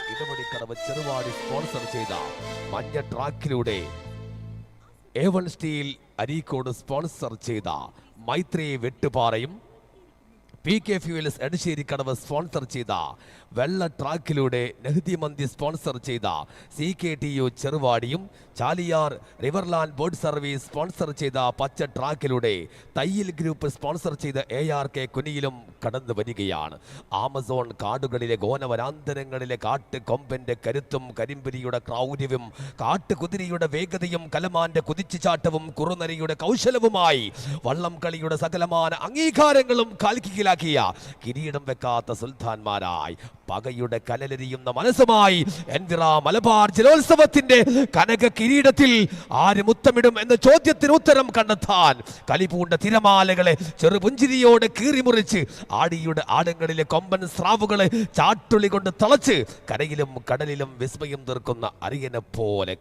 ഇടപെടിക്കടവ് Cheruvadi sponsor ചെയ്ത മഞ്ഞ ട്രാക്കിലൂടെ A1 steel Areekode sponsor ചെയ്ത മൈത്രി വെട്ടുപാറയും PK ഫ്യൂവൽസ് എടശ്ശേരിക്കടവ് സ്പോൺസർ ചെയ്ത വെള്ള ട്രാക്കിലൂടെ നെഹ്ദി മന്തി സ്പോൺസർ ചെയ്ത CKTU ചെറുവാടിയും Chaliyar riverland boat service sponsor ചെയ്ത പച്ച ട്രാക്കിലൂടെ തയ്യിൽ ഗ്രൂപ്പ് സ്പോൺസർ ചെയ്ത ARK കുനിയിലും കടന്നു വരികയാണ്. ആമസോൺ കാടുകളിലെ ഗോനവനാന്തരങ്ങളിലെ കാട്ടുകൊമ്പന്റെ കരുത്തും കരിമ്പുലിയുടെ ക്രൗര്യവും കാട്ടുകുതിരയുടെ വേഗതയും കലമാന്റെ കുതിച്ചുചാട്ടവും കുറുനരിയുടെ കൗശലവുമായി വള്ളം കളിയുടെ സകലമാന അംഗീകാരങ്ങളും കാൽക്കിലാക്കിയ കിരീടം വെക്കാത്ത സുൽത്താൻമാരായി പകയുടെ കനലെരിയുന്ന മനസ്സുമായി എൻവിറ മലബാർ ജലോത്സവത്തിന്റെ കനക കിരീടത്തിൽ ആര് മുത്തമിടും എന്ന ചോദ്യത്തിന് ഉത്തരം കണ്ടെത്താൻ കലിപൂണ്ട തിരമാലകളെ ചെറുപുഞ്ചിരിയോടെ കീറിമുറിച്ച് ആടിയുടെ ആടങ്ങളിലെ കൊമ്പൻ സ്രാവുകളെ ചാട്ടുളി കൊണ്ട് തളച്ച് കരയിലും കടലിലും വിസ്മയം തീർക്കുന്ന അരിയനെ പോലെ